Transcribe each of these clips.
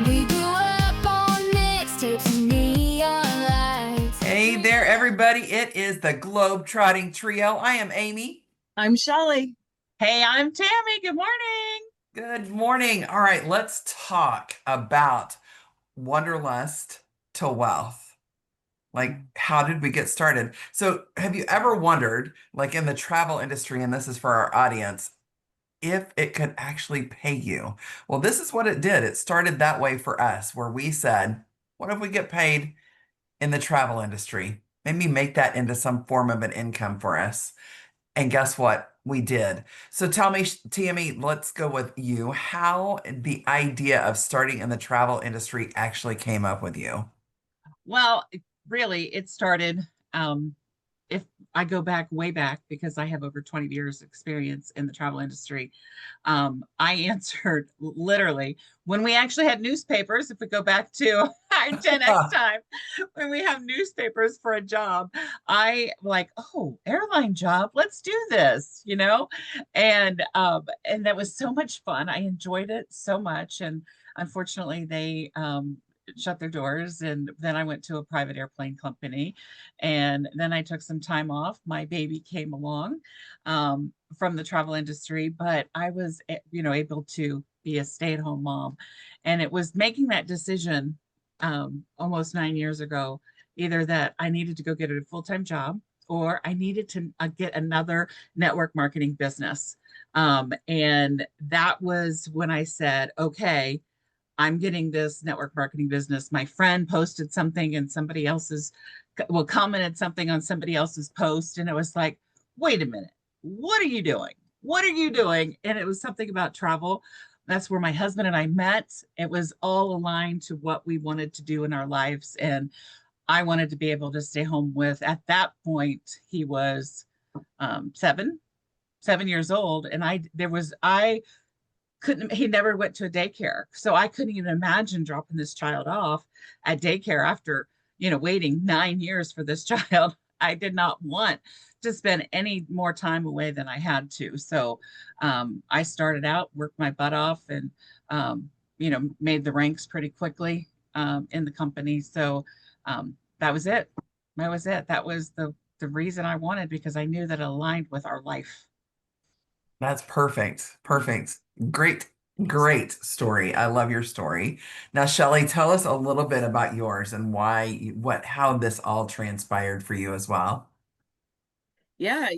We grew up on mixtapes and neon lights. Hey there, everybody. It is the Globe-Trotting Trio. I am Amy. I'm Shelley. Hey, I'm Tammy. Good morning. Good morning. All right, let's talk about Wanderlust to wealth. Like, how did we get started? So, have you ever wondered, like in the travel industry, and this is for our audience, if it could actually pay you? Well, this is what it did. It started that way for us, where we said, what if we get paid in the travel industry? Maybe make that into some form of an income for us. And guess what? We did. So tell me, Tammy, let's go with you. How the idea of starting in the travel industry actually came up with you? Well, really, it started. If I go back way back, because I have over 20 years experience in the travel industry, I answered literally when we actually had newspapers. If we go back to our 10X time, when we have newspapers for a job, I like, oh, airline job, let's do this, and that was so much fun. I enjoyed it so much, and unfortunately, they shut their doors, and then I went to a private airplane company, and then I took some time off. My baby came along from the travel industry, but I was able to be a stay-at-home mom, and it was making that decision almost 9 years ago, either that I needed to go get a full-time job or I needed to get another network marketing business. And that was when I said, okay, I'm getting this network marketing business. My friend posted something and somebody else's, well, commented something on somebody else's post. And it was like, wait a minute, what are you doing? What are you doing? And it was something about travel. That's where my husband and I met. It was all aligned to what we wanted to do in our lives. And I wanted to be able to stay home with, at that point, he was 7 years old. And I couldn't, he never went to a daycare. So I couldn't even imagine dropping this child off at daycare after, waiting 9 years for this child. I did not want to spend any more time away than I had to. So I started out, worked my butt off, and, made the ranks pretty quickly in the company. So that was it. That was it. That was the reason I wanted, because I knew that it aligned with our life. That's perfect. Perfect. Great, great story. I love your story. Now, Shelley, tell us a little bit about yours and how this all transpired for you as well. Yeah,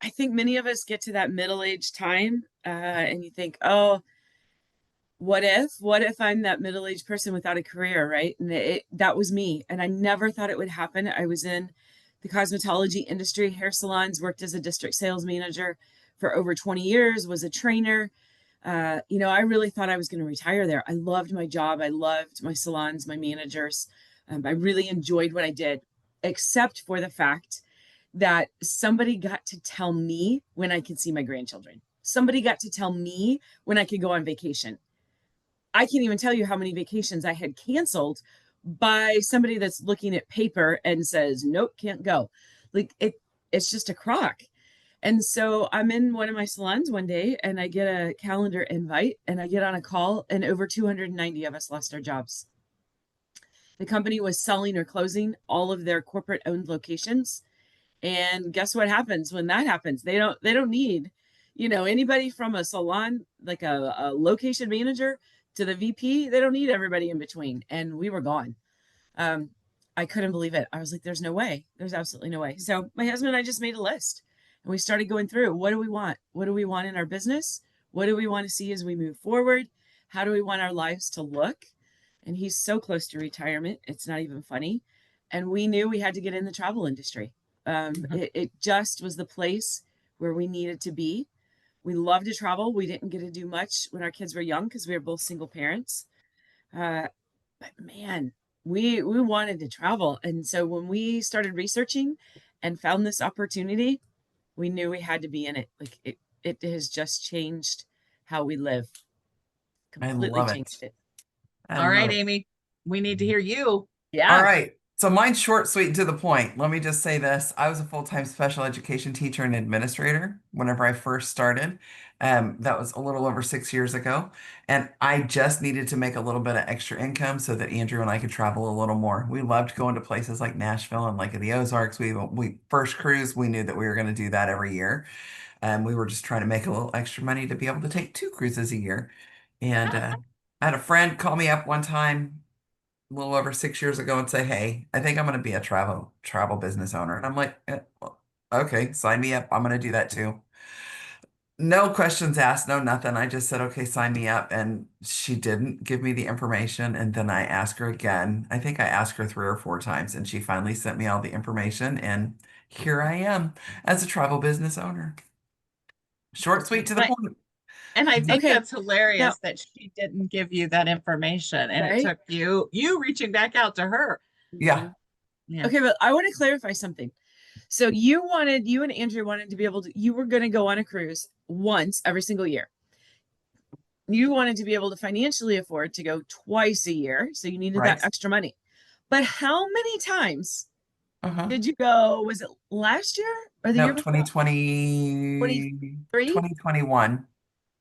I think many of us get to that middle-aged time, and you think, oh, what if I'm that middle-aged person without a career, right? And that was me, and I never thought it would happen. I was in the cosmetology industry, hair salons, worked as a district sales manager for over 20 years, was a trainer. I really thought I was going to retire there. I loved my job. I loved my salons, my managers. I really enjoyed what I did, except for the fact that somebody got to tell me when I could see my grandchildren. Somebody got to tell me when I could go on vacation. I can't even tell you how many vacations I had canceled by somebody that's looking at paper and says, nope, can't go. Like it's just a crock. And so I'm in one of my salons one day and I get a calendar invite and I get on a call, and over 290 of us lost our jobs. The company was selling or closing all of their corporate owned locations. And guess what happens when that happens? They don't need, anybody from a salon, like a location manager to the VP. They don't need everybody in between. And we were gone. Um, I couldn't believe it. I was like, there's no way. There's absolutely no way. So my husband and I just made a list and we started going through, what do we want? What do we want in our business? What do we want to see as we move forward? How do we want our lives to look? And he's so close to retirement. It's not even funny. And we knew we had to get in the travel industry. It just was the place where we needed to be. We love to travel. We didn't get to do much when our kids were young because we were both single parents. But man, we wanted to travel. And so when we started researching and found this opportunity, we knew we had to be in it. Like it has just changed how we live. I Completely love it. changed it. I All love right, it. Amy, we need to hear you. All Yeah. right. So mine's short, sweet, and to the point. Let me just say this. I was a full-time special education teacher and administrator whenever I first started. That was a little over 6 years ago. And I just needed to make a little bit of extra income so that Andrew and I could travel a little more. We loved going to places like Nashville and Lake of the Ozarks. We first cruise, we knew that we were going to do that every year. And we were just trying to make a little extra money to be able to take 2 cruises a year. And I had a friend call me up one time a little over 6 years ago and say, "Hey, I think I'm going to be a travel business owner." And I'm like, well, "Okay, sign me up. I'm going to do that too." No questions asked, no nothing. I just said, "Okay, sign me up." And she didn't give me the information. And then I asked her again. I think I asked her 3 or 4 times, and she finally sent me all the information. And here I am as a travel business owner. Short, sweet, to the But point. and I think Okay. that's Now, hilarious that she didn't give you that information, and it right? took you reaching back out to her. Yeah. Yeah. Okay, but I want to clarify something. So you and Andrew wanted to be able to, you were going to go on a cruise once every single year. You wanted to be able to financially afford to go twice a year. So you needed that Right. extra money. But how many times Uh-huh. did you go? Was it last year or the No, year before? 2020, 23? 2021,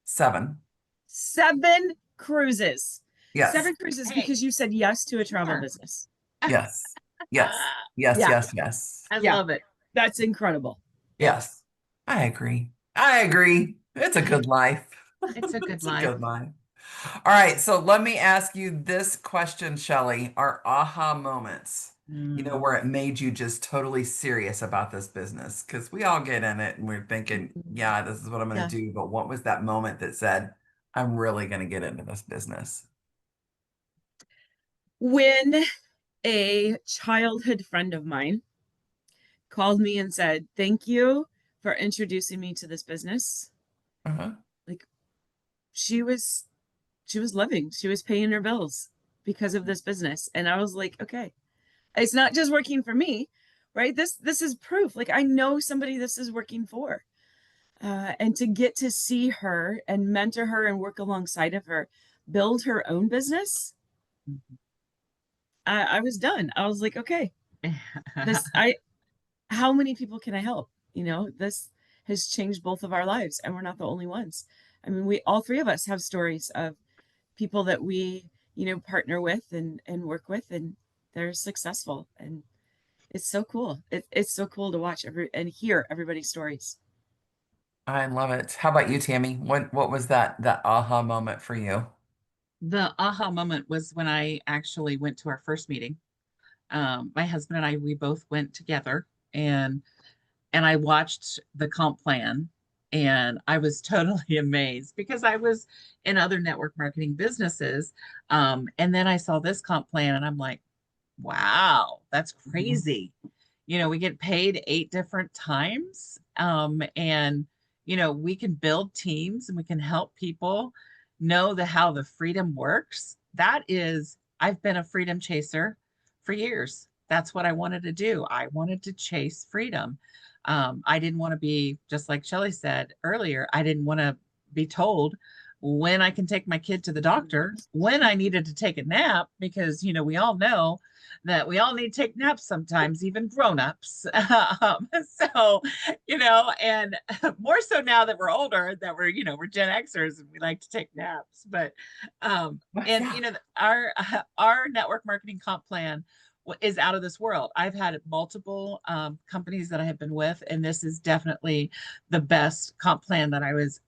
7. 7 cruises. Yes. 7 cruises Hey, because you said yes to a travel sure. business. Yes. Yes. Yes. Yeah, Yes. Yes. I yeah, love it. that's incredible. Yes. I agree. I agree. It's a good life. It's a good It's a life. good life. All right. So let me ask you this question, Shelley. Our aha moments, Mm. where it made you just totally serious about this business. Because we all get in it and we're thinking, yeah, this is what I'm going Yeah. to do. But what was that moment that said, I'm really going to get into this business? When a childhood friend of mine called me and said, "Thank you for introducing me to this business." Uh-huh. Like she was living, she was paying her bills because of this business. And I was like, okay, it's not just working for me, right? This is proof. Like I know somebody this is working for. And to get to see her and mentor her and work alongside of her, build her own business, I was done. I was like, okay, this I how many people can I help? This has changed both of our lives, and we're not the only ones. I mean, we all three of us have stories of people that we, partner with and work with, and they're successful. And it's so cool. It's so cool to watch and hear everybody's stories. I love it. How about you, Tammy? What was that aha moment for you? The aha moment was when I actually went to our first meeting. My husband and I, we both went together, and I watched the comp plan, and I was totally amazed because I was in other network marketing businesses. And then I saw this comp plan and I'm like, wow, that's Mhm. crazy. We get paid 8 different times. And we can build teams and we can help people know how the freedom works. I've been a freedom chaser for years. That's what I wanted to do. I wanted to chase freedom. I didn't want to be, just like Shelley said earlier, I didn't want to be told when I can take my kid to the doctor, when I needed to take a nap, because, we all know that we all need to take naps sometimes, even grown-ups. So, and more so now that we're older, that we're Gen Xers and we like to take naps. But, and, Yeah. our network marketing comp plan is out of this world. I've had multiple companies that I have been with, and this is definitely the best comp plan that I was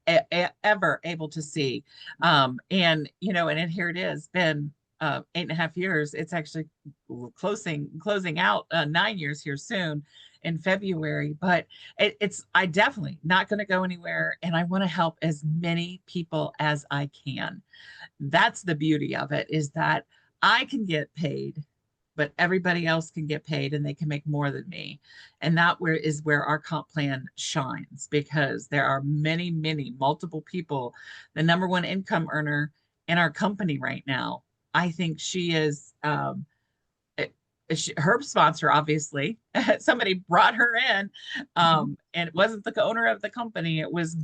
ever able to see. And here it is, been 8.5 years. It's actually closing out 9 years here soon in February. But I definitely not going to go anywhere, and I want to help as many people as I can. That's the beauty of it, is that I can get paid, but everybody else can get paid and they can make more than me. And that is where our comp plan shines, because there are many, many multiple people. The number one income earner in our company right now, I think she is her sponsor, obviously. Somebody brought her in, Mhm. and it wasn't the owner of the company. It was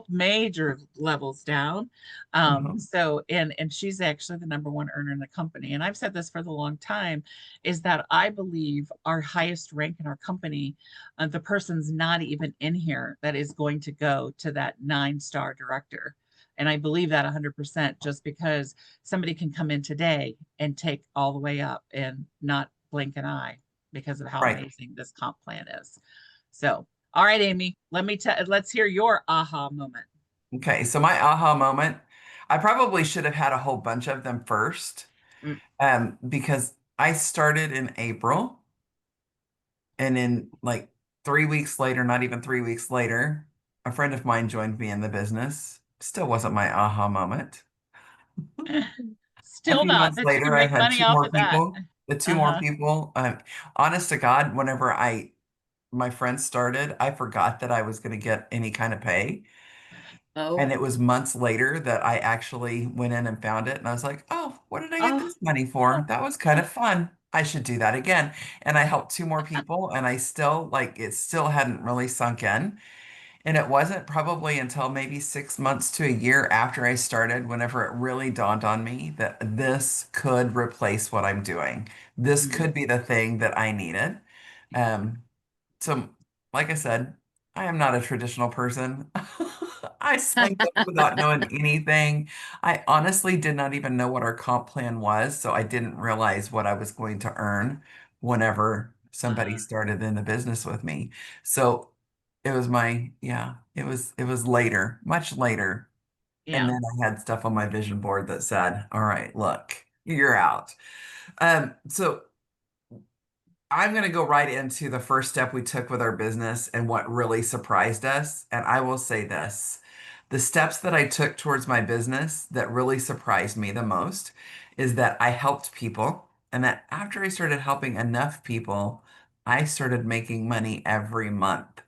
major levels down. Mhm. So, and she's actually the number one earner in the company. And I've said this for the long time, is that I believe our highest rank in our company, the person's not even in here that is going to go to that 9-star director. And I believe that 100%, just because somebody can come in today and take all the way up and not blink an eye because of how Right. amazing this comp plan is. So, all right, Amy, let's hear your aha moment. Okay. So my aha moment, I probably should have had a whole bunch of them first, Mm. because I started in April, and in like 3 weeks later, not even 3 weeks later, a friend of mine joined me in the business. Still wasn't my aha moment. A Still few not months that you can later, I make had money two off more of that. people. The two more Uh-huh. people, honest to God, whenever my friends started, I forgot that I was going to get any kind of pay. Oh, And it was months later that I actually went in and found it. And I was like, oh, what did I get oh, this money oh, for? That was kind oh. of fun. I should do that again. And I helped two more people, and I still, like, it still hadn't really sunk in. And it wasn't probably until maybe 6 months to a year after I started, whenever it really dawned on me that this could replace what I'm doing. This Mm, could be the thing that I needed. Um, so, like I said, I am not a traditional person. I signed up without knowing anything. I honestly did not even know what our comp plan was, so I didn't realize what I was going to earn whenever somebody uh, started in the business with me. So it was yeah, it was later, much later. And yeah. then I had stuff on my vision board that said, all right, look, you're out. So I'm going to go right into the first step we took with our business and what really surprised us. And I will say this, the steps that I took towards my business that really surprised me the most is that I helped people. And that after I started helping enough people, I started making money every month.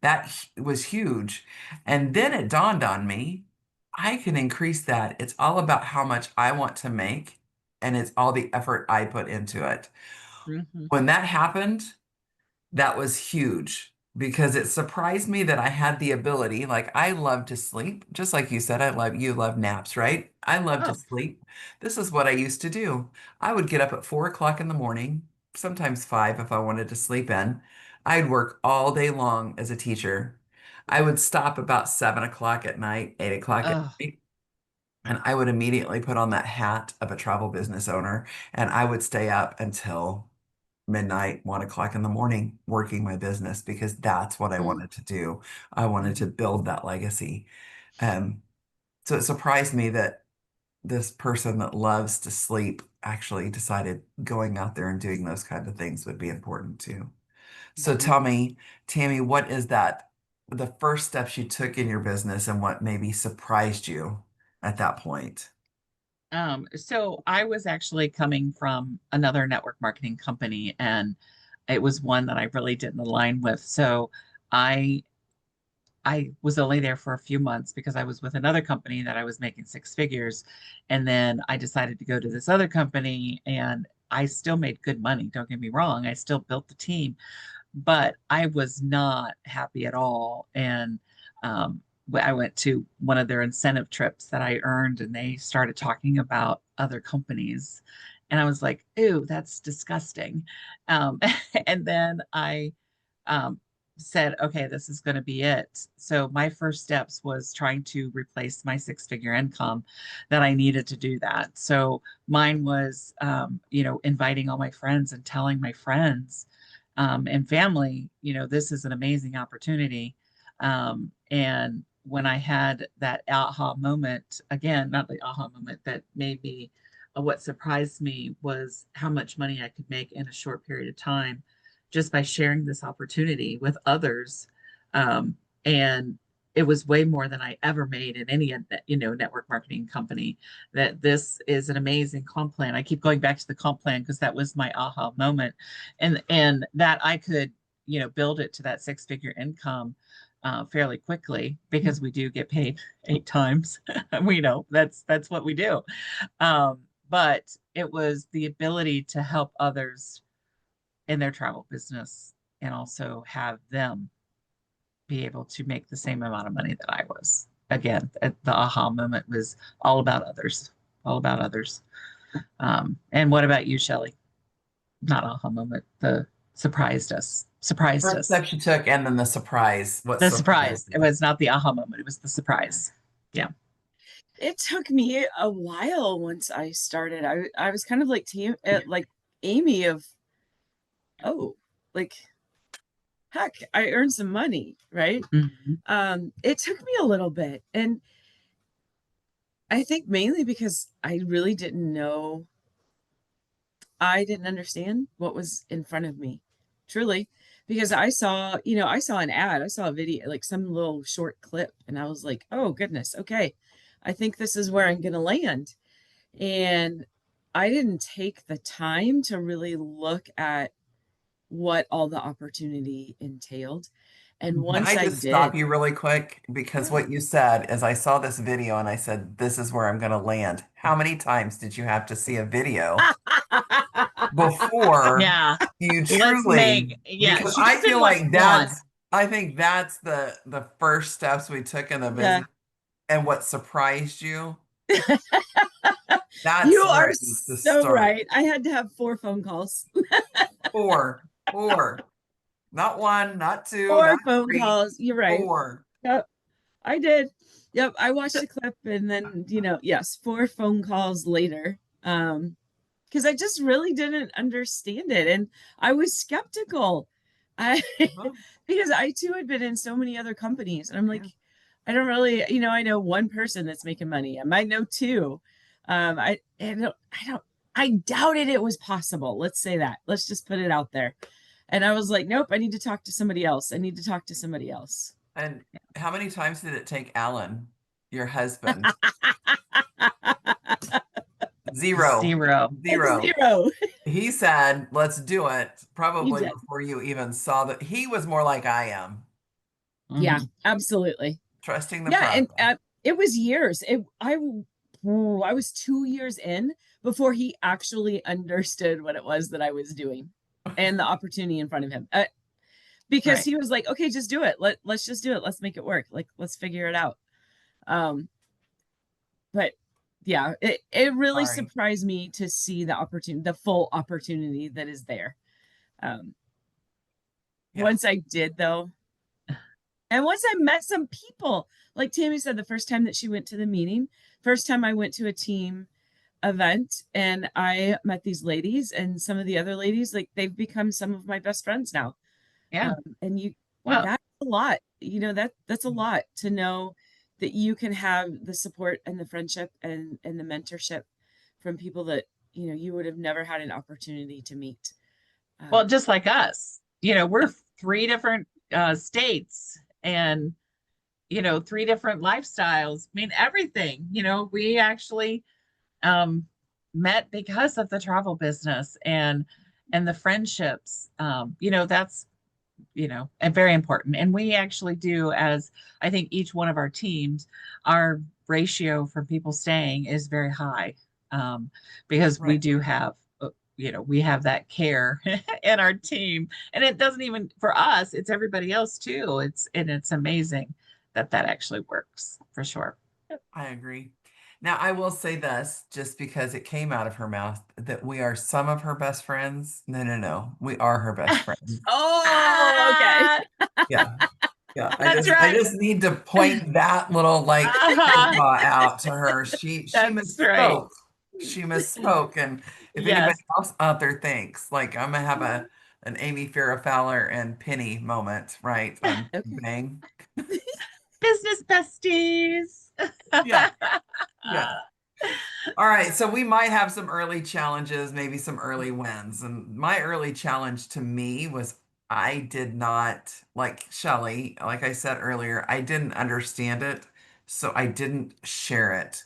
That was huge. And then it dawned on me, I can increase that. It's all about how much I want to make, and it's all the effort I put into it. Hmm. When that happened, that was huge because it surprised me that I had the ability. Like, I love to sleep, just like you said, you love naps, right? I love to Oh, sleep. This is what I used to do. I would get up at 4 o'clock in the morning, sometimes five if I wanted to sleep in. I'd work all day long as a teacher. I would stop about 7 o'clock at night, 8 o'clock at oh, night, and I would immediately put on that hat of a travel business owner, and I would stay up until midnight, 1 o'clock in the morning, working my business because that's what I mm, wanted to do. I wanted to mhm. build that legacy. Um, so it surprised me that this person that loves to sleep actually decided going out there and doing those kind of things would be important too. So Mhm. tell me, Tammy, what is that, the first steps you took in your business and what maybe surprised you at that point? So I was actually coming from another network marketing company, and it was one that I really didn't align with. So I I was only there for a few months because I was with another company that I was making 6 figures. And then I decided to go to this other company, and I still made good money. Don't get me wrong. I still built the team, but I was not happy at all. And I went to one of their incentive trips that I earned, and they started talking about other companies. And I was like, "Ew, that's disgusting." Um, and then I um, said, okay, this is going to be it. So my first steps was trying to replace my 6 figure income that I needed to do that. So mine was, inviting all my friends and telling my friends and family, this is an amazing opportunity. And when I had that aha moment, again, not the aha moment that made me, what surprised me was how much money I could make in a short period of time just by sharing this opportunity with others. And it was way more than I ever made in any, network marketing company. That this is an amazing comp plan. I keep going back to the comp plan because that was my aha moment, and that I could, build it to that 6 figure income fairly quickly because we do get paid 8 times. We know that's what we do. But it was the ability to help others in their travel business and also have them be able to make the same amount of money that I was. Again, the aha moment was all about others, all about others. And what about you, Shelley? Not aha moment, the surprised First us. step she took, and then the surprise. What The surprised surprise. It you? was not the aha moment, it was the surprise. Yeah. It took me a while once I started. I was kind of like like Amy of, oh, like heck, I earned some money, right? Mhm. It took me a little bit, and I think mainly because I really didn't know, I didn't understand what was in front of me, truly, because I saw an ad, I saw a video, like some little short clip, and I was like, oh goodness, okay, I think this is where I'm gonna land. And I didn't take the time to really look at what all the opportunity entailed. And Can once I I just stop did, you really quick? Because yeah. what you said is I saw this video and I said, this is where I'm going to land. How many times did you have to see a video before Yeah. you Let's truly, make, yeah, because she I just didn't feel watch like one. I think that's the first steps we took in the Yeah, business, and what surprised you, you that's where are it needs to so start. right. I had to have 4 phone calls. Four, not one, not two, Four not phone three, calls. You're right. four. Yep, I did. Yep, I watched the clip and then, yes, 4 phone calls later. Because I just really didn't understand it. And I was skeptical. I Uh-huh. because I too had been in so many other companies. And I'm like, Yeah. I don't really, I know one person that's making money. I might know two. I doubted it was possible. Let's say that. Let's just put it out there. And I was like, nope, I need to talk to somebody else. I need to talk to somebody else. And how many times did it take Alan, your husband? Zero. Zero. Zero. Zero. He said, let's do it, He probably did. before you even saw that. He was more like I am, Yeah, Mhm. absolutely. trusting the Yeah, and process. it was years. I was 2 years in before he actually understood what it was that I was doing and the opportunity in front of him. Because Right. he was like, "Okay, just do it. Let's just do it. Let's make it work. Like let's figure it out." Um, but yeah, it really Sorry. surprised me to see the opportunity, the full opportunity that is there. Um, Yeah. Once I did though, and once I met some people, like Tammy said, the first time that she went to the meeting, first time I went to a team event and I met these ladies and some of the other ladies, like they've become some of my best friends now. Yeah. And Well, that's a lot, that's a lot to know that you can have the support and the friendship and the mentorship from people that, you would have never had an opportunity to meet. well, Um, just like us, we're three different states and, three different lifestyles. I mean, everything, we actually um, met because of the travel business and the friendships. That's and very important. And we actually do, as I think each one of our teams, our ratio for people staying is very high, because we Right. do have, we have that care in our team. And it doesn't even, for us, it's everybody else too. It's amazing that that actually works for sure. I agree. Now, I will say this, just because it came out of her mouth, that we are some of her best friends. No, no, no. We are her best friends. oh, okay. Ah, Yeah. Yeah. that's I right. just need to point that little like Uh-huh. out to her. She That's right. misspoke. She misspoke. And if anybody Yes. else out there thinks, like I'm gonna have an Amy Farrah Fowler and Penny moment, right? On Okay. Bang. Business besties. Yeah. Yeah. All right, so we might have some early challenges, maybe some early wins. And my early challenge to me was I did not, like Shelley, like I said earlier, I didn't understand it, so I didn't share it.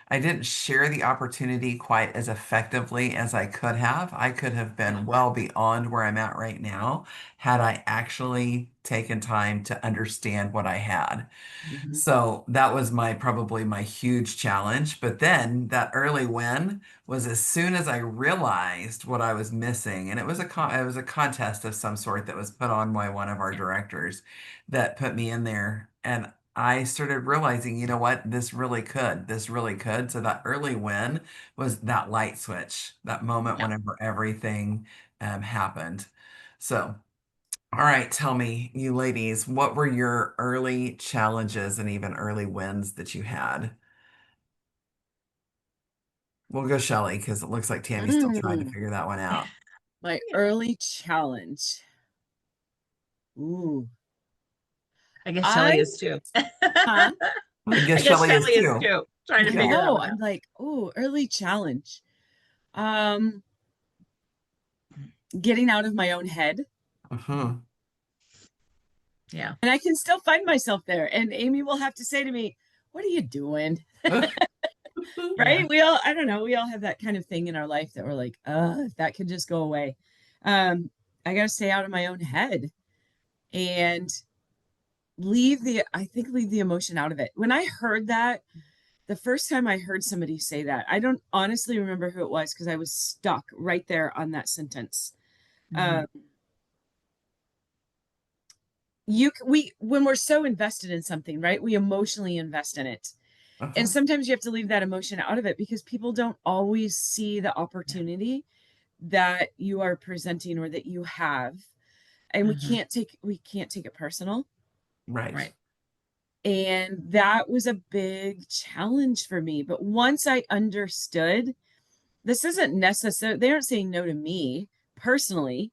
I didn't share the opportunity quite as effectively as I could have. I could have been well beyond where I'm at right now had I actually taken time to understand what I had. Mhm. So that was probably my huge challenge. But then that early win was as soon as I realized what I was missing, and it was a contest of some sort that was put on by one of our directors that put me in there. And I started realizing, you know what, this really could. So that early win was that light switch, that moment Yeah. whenever everything happened. So. All right, tell me, you ladies, what were your early challenges and even early wins that you had? We'll go Shelley because it looks like Tammy's still trying to Mm, figure that one out. my Yeah. early challenge. Ooh, I guess I, Shelley is too. huh? I I guess guess Shelley is Shelley is too. too, trying to I Yeah. figure that know. one I'm out. like, ooh, early challenge. Um, getting out of my own head. Hmm. Yeah. And I can still find myself there. And Amy will have to say to me, "What are you doing?" Yeah. Right? I don't know, we all have that kind of thing in our life that we're like, if that could just go away. I got to stay out of my own head and leave the emotion out of it. When I heard that, the first time I heard somebody say that, I don't honestly remember who it was because I was stuck right there on that sentence. Mhm. Um, we when we're so invested in something, right? We emotionally invest in it. And Uh-huh. sometimes you have to leave that emotion out of it because people don't always see the opportunity that you are presenting or that you have. And Mhm. we can't take it personal. Right. Right. And that was a big challenge for me. But once I understood, this isn't necessary, they aren't saying no to me personally.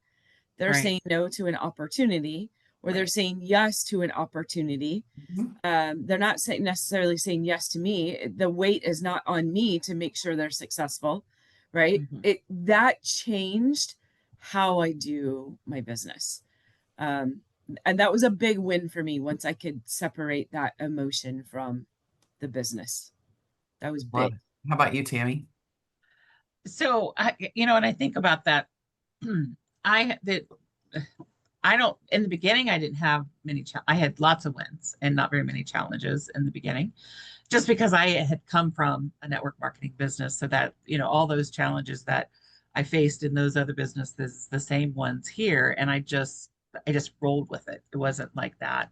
They're Right. saying no to an opportunity, or they're Right. saying yes to an opportunity. Mhm. They're not necessarily saying yes to me. The weight is not on me to make sure they're successful, right? Mhm. It that changed how I do my business. Um, and that was a big win for me once I could separate that emotion from the business. That was Love big. it. How about you, Tammy? So and I think about that. I that I don't in the beginning I didn't have I had lots of wins and not very many challenges in the beginning, just because I had come from a network marketing business. So that, all those challenges that I faced in those other businesses, the same ones here. And I just rolled with it. It wasn't like that.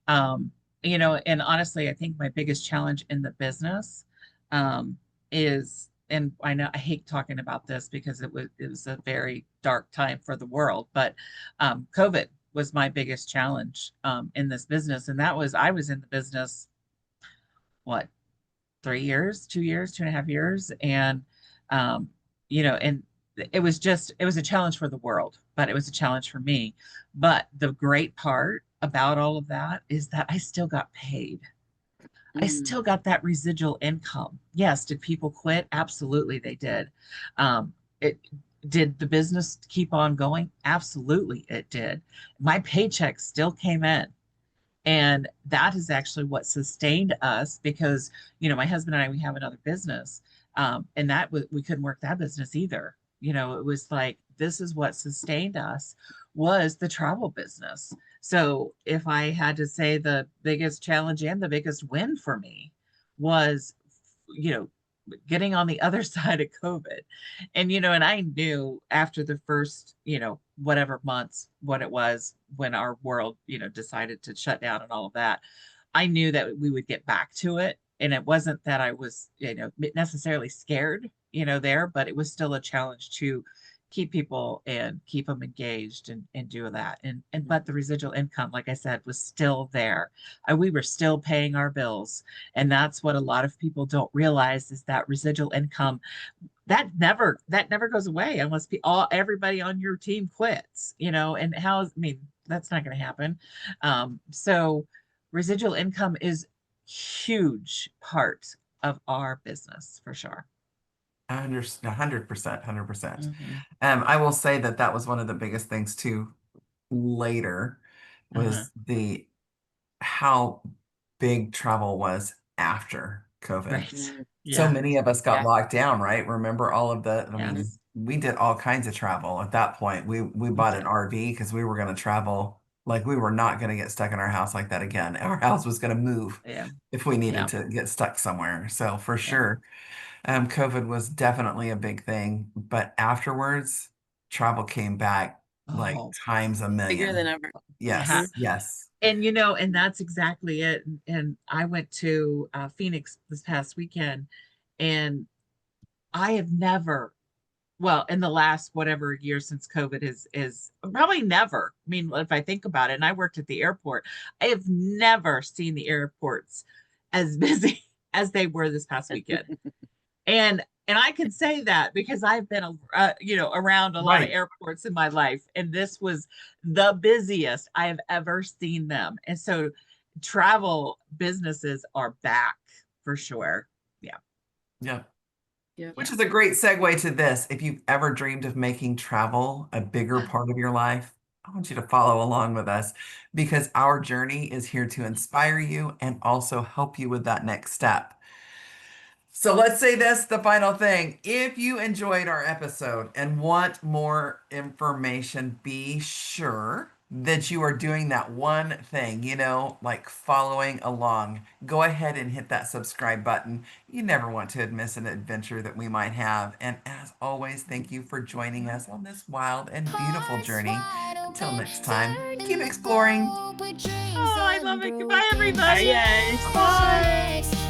Um, and honestly, I think my biggest challenge in the business is, and I know I hate talking about this because it was a very dark time for the world, but COVID was my biggest challenge in this business. And that was I was in the business, what, 3 years, 2 years, 2.5 years. And, um, and it was a challenge for the world, but it was a challenge for me. But the great part about all of that is that I still got paid. I Mm, still got that residual income. Yes. Did people quit? Absolutely, they did. It did the business keep on going? Absolutely, it did. My paycheck still came in. And that is actually what sustained us because, my husband and I, we have another business. And we couldn't work that business either. It was like, this is what sustained us was the travel business. So if I had to say the biggest challenge and the biggest win for me was, you know, getting on the other side of COVID. And I knew after the first, whatever months, what it was when our world, decided to shut down and all of that, I knew that we would get back to it. And it wasn't that I was, necessarily scared, there, but it was still a challenge to keep people and keep them engaged and do that. But the residual income, like I said, was still there. We were still paying our bills. And that's what a lot of people don't realize is that residual income that never goes away unless everybody on your team quits, and that's not going to happen. So residual income is huge part of our business for sure. I understand 100%, 100%. Hmm. I will say that that was one of the biggest things too later Uh-huh. was the how big travel was after. COVID. Right. Mm. So Yeah. many of us got Yeah. locked down, right? Remember all of the, I mean, Yes. we did all kinds of travel at that point. We bought an RV because we were going to travel. Like we were not going to get stuck in our house like that again. Our house was going to move Yeah. if we needed Yeah. to get stuck somewhere. So for Yeah. sure, COVID was definitely a big thing. But afterwards, travel came back like Oh, times a Bigger than million. ever. yeah. Yes, yes. And you know, and that's exactly it. And I went to Phoenix this past weekend, and I have never, well, in the last whatever year since COVID is probably never. I mean, if I think about it, and I worked at the airport, I have never seen the airports as busy as they were this past weekend. And I can say that because I've been you know, around a lot of Right. airports in my life, and this was the busiest I have ever seen them. And so travel businesses are back for sure. Yeah. Yeah. Yeah. Which is a great segue to this. If you've ever dreamed of making travel a bigger part of your life, I want you to follow along with us because our journey is here to inspire you and also help you with that next step. So let's say this, the final thing. If you enjoyed our episode and want more information, be sure that you are doing that one thing, you know, like following along. Go ahead and hit that subscribe button. You never want to miss an adventure that we might have. And as always, thank you for joining us on this wild and beautiful journey. Until next time, keep exploring. Oh, I love it. Goodbye, everybody. Bye, guys. Bye.